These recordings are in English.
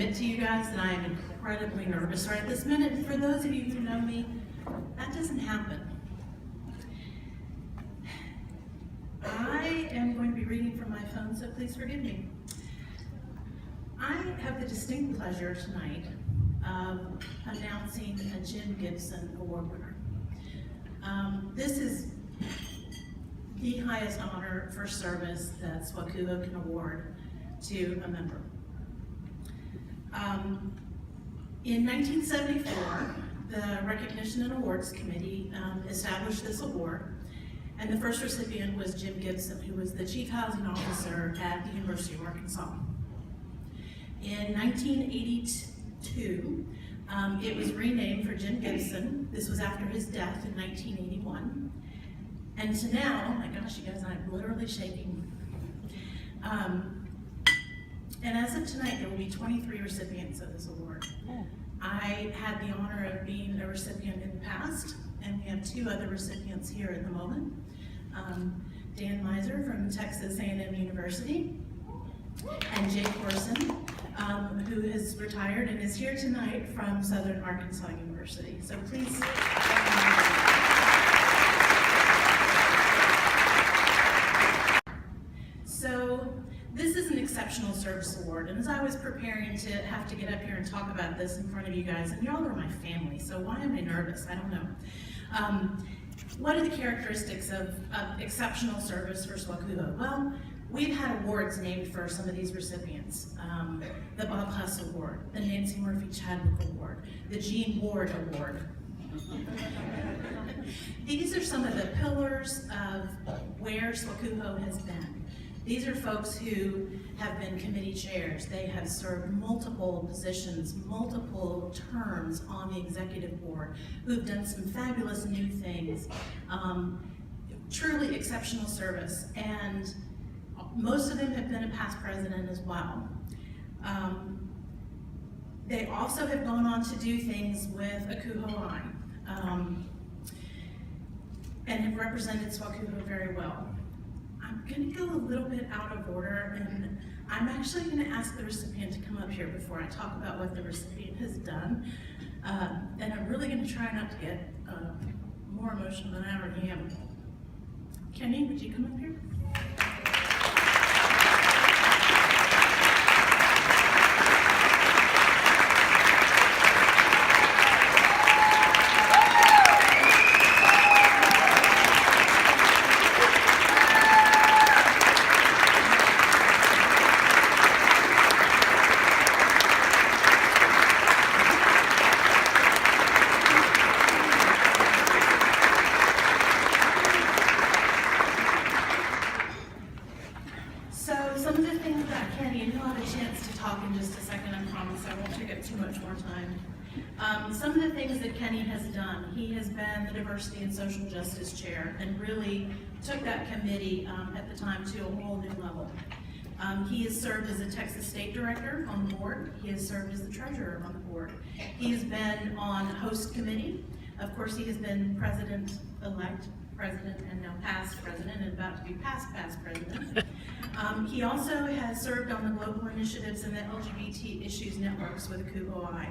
admit to you guys that I am incredibly nervous right this minute. For those of you who know me, that doesn't happen. I am going to be reading from my phone, so please forgive me. I have the distinct pleasure tonight of announcing a Jim Gibson Award winner. This is the highest honor for service that SWACUHO can award to a member. In 1974, the Recognition and Awards Committee established this award, and the first recipient was Jim Gibson, who was the Chief Housing Officer at the University of Arkansas. In 1982, it was renamed for Jim Gibson. This was after his death in 1981. And to now, oh my gosh, you guys, I'm literally shaking. And as of tonight, there will be 23 recipients of this award. I had the honor of being a recipient in the past, and we have 2 other recipients here at the moment. Dan Miser from Texas A&M University, and Jake Corson, who has retired and is here tonight from Southern Arkansas University. So please. So this is an Exceptional Service Award, and as I was preparing to have to get up here and talk about this in front of you guys, and y'all are my family, so why am I nervous? I don't know. What are the characteristics of exceptional service for SWACUHO? Well, we've had awards named for some of these recipients. The Bob Huss Award, the Nancy Murphy Chadwick Award, the Jean Ward Award. These are some of the pillars of where SWACUHO has been. These are folks who have been committee chairs. They have served multiple positions, multiple terms on the executive board, who've done some fabulous new things. Truly exceptional service, and most of them have been a past president as well. They also have gone on to do things with SWACUHO and have represented SWACUHO very well. I'm going to go a little bit out of order, and I'm actually going to ask the recipient to come up here before I talk about what the recipient has done. And I'm really going to try not to get more emotional than I already am. Kenny, would you come up here? Some of the things that Kenny has done, he has been the Diversity and Social Justice Chair and really took that committee at the time to a whole new level. He has served as a Texas State Director on the board. He has served as the Treasurer on the board. He has been on Host Committee. Of course, he has been President-elect, President and now past President, and about to be past President. He also has served on the global initiatives and the LGBT issues networks with SWACUHO.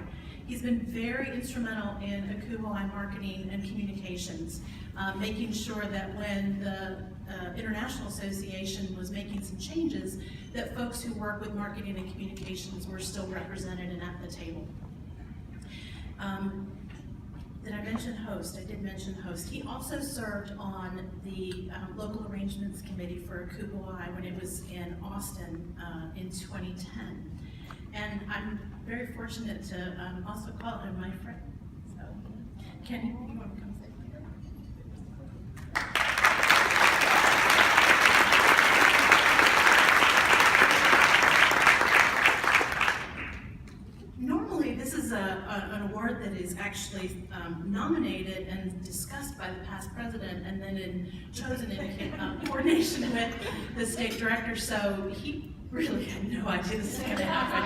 He's been very instrumental in SWACUHO marketing and communications, making sure that when the International Association was making some changes, that folks who work with marketing and communications were still represented and at the table. Did I mention Host? I did mention Host. He also served on the Local Arrangements Committee for SWACUHO when it was in Austin in 2010. And I'm very fortunate to also call him my friend. So, Kenny, you want to come say something? Normally, this is an award that is actually nominated and discussed by the past president and then chosen in coordination with the state director. So he really had no idea this was going to happen.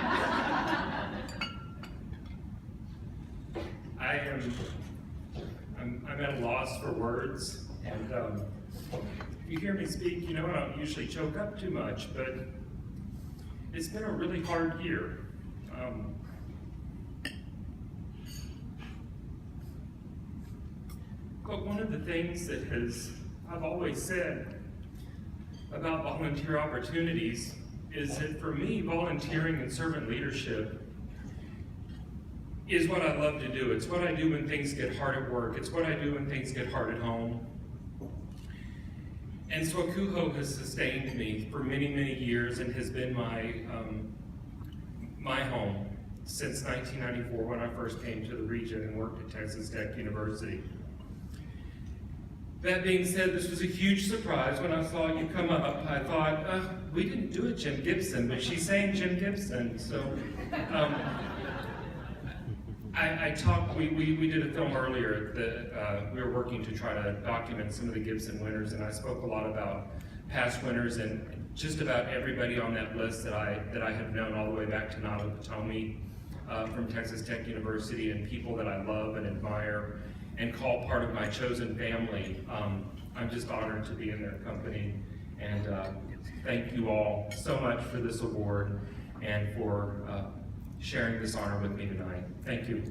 I'm at a loss for words, and if you hear me speak, you know I don't usually choke up too much, but it's been a really hard year. But one of the things that I've always said about volunteer opportunities is that for me, volunteering and servant leadership is what I love to do. It's what I do when things get hard at work. It's what I do when things get hard at home. And SWACUHO has sustained me for many, many years and has been my home since 1994 when I first came to the region and worked at Texas Tech University. That being said, this was a huge surprise when I saw you come up. I thought, we didn't do a Jim Gibson, but she sang Jim Gibson. So we did a film earlier that we were working to try to document some of the Gibson winners, and I spoke a lot about past winners and just about everybody on that list that I have known all the way back to Nava Potomi from Texas Tech University, and people that I love and admire and call part of my chosen family. I'm just honored to be in their company, and thank you all so much for this award and for sharing this honor with me tonight. Thank you.